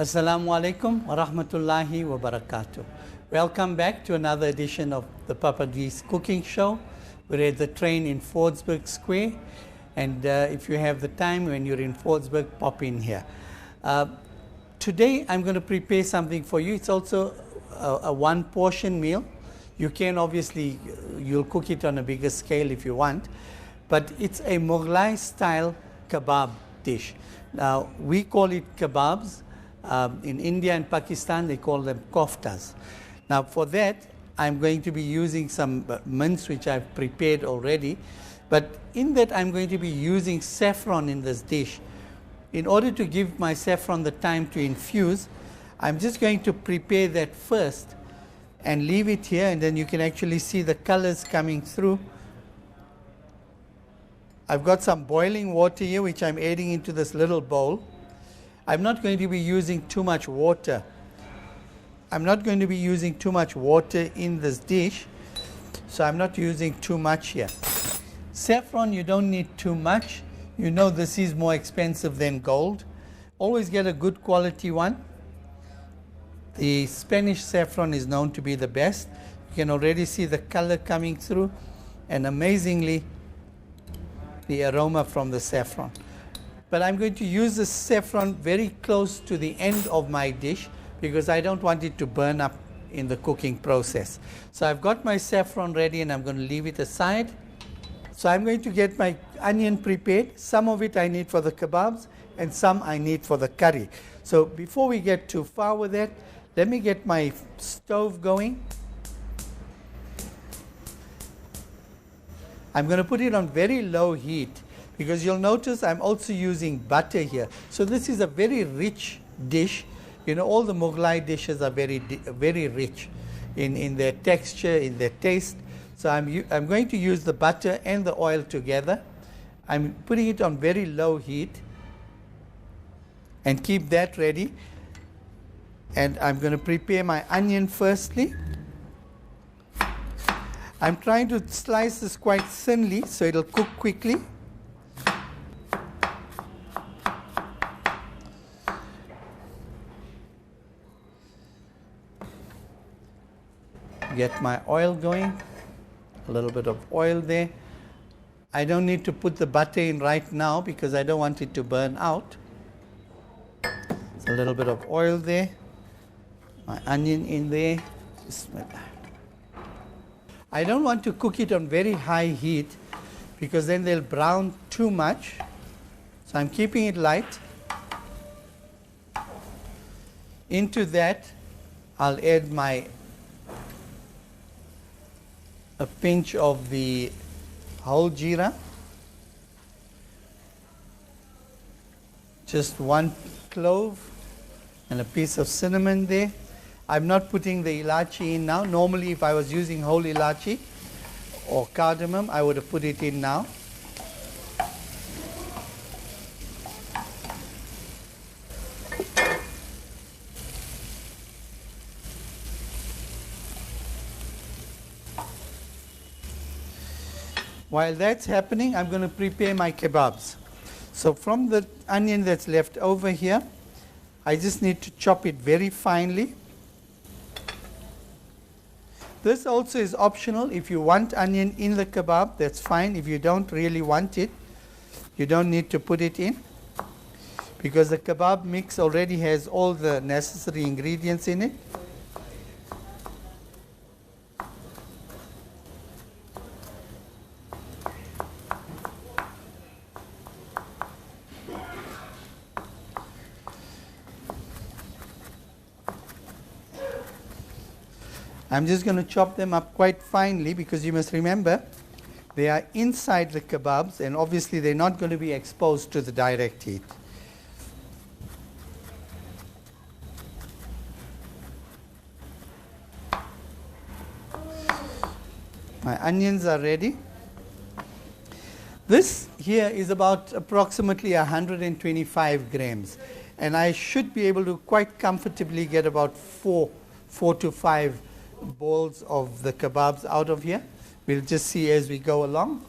Assalamu alaikum wa rahmatullahi wa barakatuh. Welcome back to another edition of the Papa D's Cooking Show. We're at the train in Fordsburg Square, and if you have the time when you're in Fordsburg, pop in here. Today I'm going to prepare something for you. It's also a one portion meal. You can obviously, you'll cook it on a bigger scale if you want, but it's a Mughlai style kebab dish. Now we call it kebabs. In India and Pakistan, they call them koftas. Now for that, I'm going to be using some mince which I've prepared already. But in that, I'm going to be using saffron in this dish. In order to give my saffron the time to infuse, I'm just going to prepare that first and leave it here, and then you can actually see the colors coming through. I've got some boiling water here which I'm adding into this little bowl. I'm not going to be using too much water. I'm not going to be using too much water in this dish, so I'm not using too much here. Saffron, you don't need too much. You know this is more expensive than gold. Always get a good quality one. The Spanish saffron is known to be the best. You can already see the color coming through, and amazingly, the aroma from the saffron. But I'm going to use the saffron very close to the end of my dish because I don't want it to burn up in the cooking process. So I've got my saffron ready and I'm going to leave it aside. So I'm going to get my onion prepared. Some of it I need for the kebabs and some I need for the curry. So before we get too far with that, let me get my stove going. I'm going to put it on very low heat, because you'll notice I'm also using butter here. So this is a very rich dish. You know, all the Mughlai dishes are very rich in their texture, in their taste. So I'm going to use the butter and the oil together. I'm putting it on very low heat and keep that ready. And I'm going to prepare my onion firstly. I'm trying to slice this quite thinly so it'll cook quickly. Get my oil going, a little bit of oil there. I don't need to put the butter in right now because I don't want it to burn out. It's a little bit of oil there, my onion in there. I don't want to cook it on very high heat because then they'll brown too much. So I'm keeping it light. Into that, I'll add a pinch of the whole jeera, just one clove and a piece of cinnamon there. I'm not putting the ilachi in now. Normally if I was using whole ilachi or cardamom, I would have put it in now. While that's happening, I'm going to prepare my kebabs. So from the onion that's left over here, I just need to chop it very finely. This also is optional. If you want onion in the kebab, that's fine. If you don't really want it, you don't need to put it in, because the kebab mix already has all the necessary ingredients in it. I'm just going to chop them up quite finely because you must remember they are inside the kebabs and obviously they're not going to be exposed to the direct heat. My onions are ready. This here is about approximately 125 grams, and I should be able to quite comfortably get about four to five balls of the kebabs out of here. We'll just see as we go along.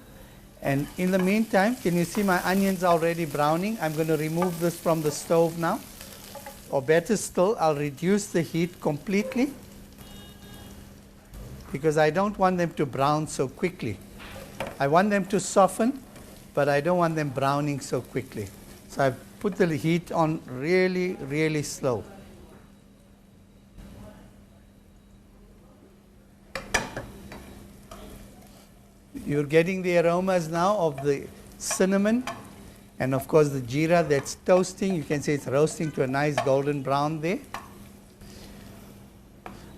And in the meantime, can you see my onions already browning? I'm going to remove this from the stove now. or better still, I'll reduce the heat completely because I don't want them to brown so quickly. I want them to soften, but I don't want them browning so quickly. So I've put the heat on really, really slow. You're getting the aromas now of the cinnamon and of course the jeera that's toasting. You can see it's roasting to a nice golden brown there.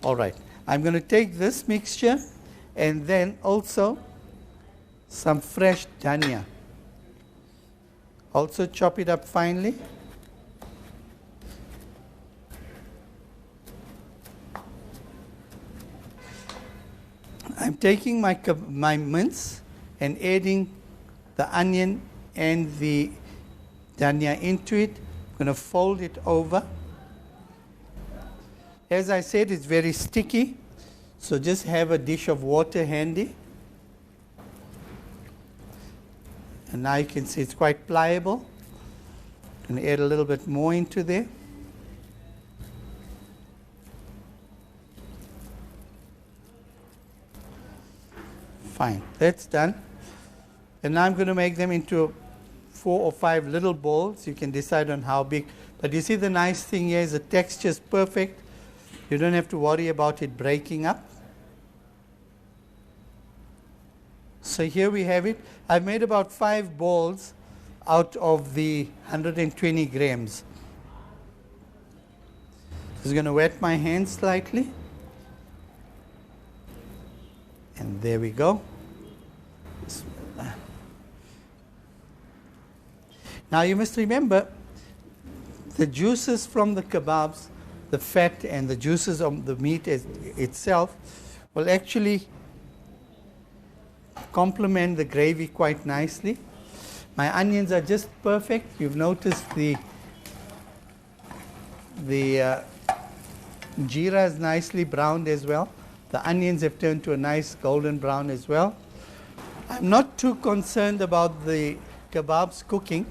All right, I'm going to take this mixture and then also some fresh dhania. Also chop it up finely. I'm taking my mince and adding the onion and the dhania into it. I'm going to fold it over. As I said, it's very sticky, so just have a dish of water handy. And now you can see it's quite pliable. I'm going to add a little bit more into there. Fine, that's done. And now I'm going to make them into 4 or 5 little balls. You can decide on how big. But you see the nice thing here is the texture is perfect. You don't have to worry about it breaking up. So here we have it. I've made about 5 balls out of the 120 grams. Just going to wet my hands slightly. And there we go. Now you must remember the juices from the kebabs, the fat and the juices of the meat itself will actually complement the gravy quite nicely. My onions are just perfect. You've noticed the jeera is nicely browned as well. The onions have turned to a nice golden brown as well. I'm not too concerned about the kebabs cooking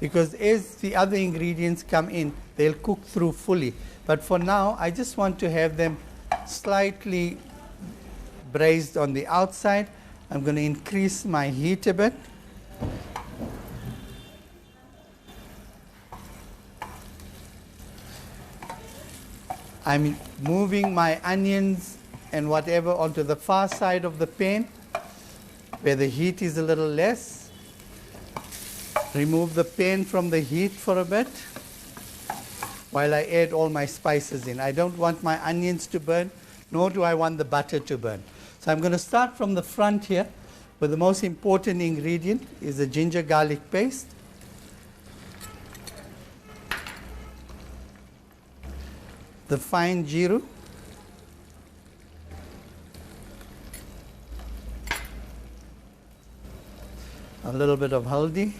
because as the other ingredients come in, they'll cook through fully. But for now, I just want to have them slightly braised on the outside. I'm going to increase my heat a bit. I'm moving my onions and whatever onto the far side of the pan where the heat is a little less. Remove the pan from the heat for a bit while I add all my spices in. I don't want my onions to burn, nor do I want the butter to burn. So I'm going to start from the front here, where the most important ingredient is the ginger garlic paste. The fine jeera. A little bit of haldi,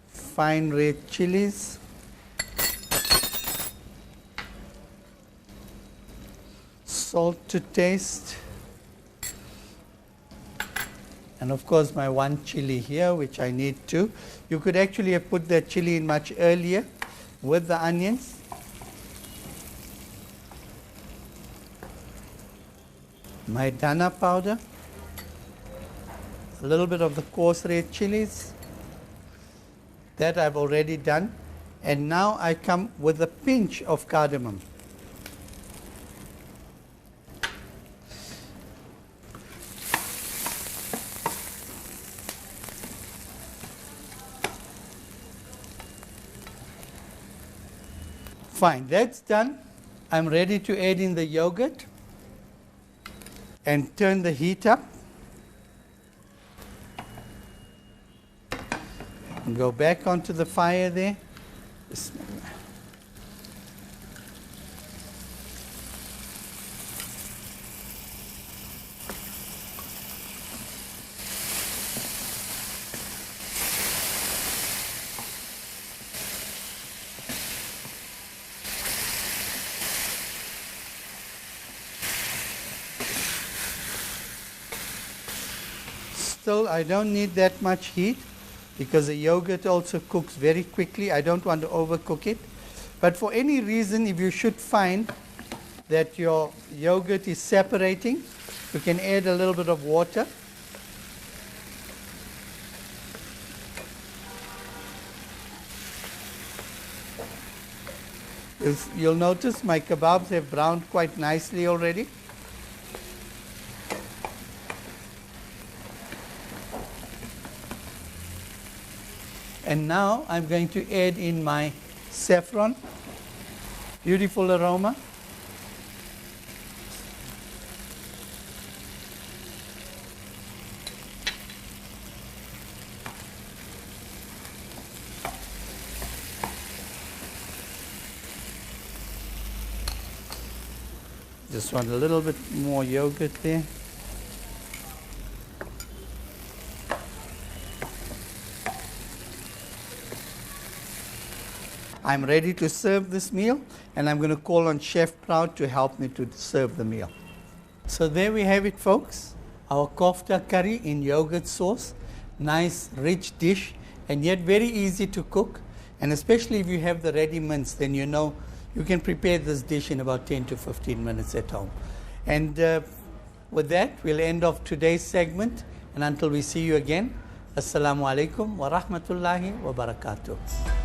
fine red chilies, salt to taste, and of course my one chili here, which I need to. You could actually have put that chili in much earlier with the onions. My dhana powder, a little bit of the coarse red chilies, that I've already done, and now I come with a pinch of cardamom. Fine, that's done. I'm ready to add in the yogurt and turn the heat up. And go back onto the fire there. Bismillah. Still, I don't need that much heat. because the yogurt also cooks very quickly. I don't want to overcook it. But for any reason, if you should find that your yogurt is separating, you can add a little bit of water. You'll notice my kebabs have browned quite nicely already. And now I'm going to add in my saffron. Beautiful aroma. Just want a little bit more yogurt there. I'm ready to serve this meal, and I'm going to call on Chef Proud to help me to serve the meal. So there we have it, folks. Our kofta curry in yogurt sauce. Nice, rich dish, and yet very easy to cook. And especially if you have the ready mince, then you know you can prepare this dish in about 10 to 15 minutes at home. And with that, we'll end off today's segment. And until we see you again, Assalamu alaikum wa rahmatullahi wa barakatuh.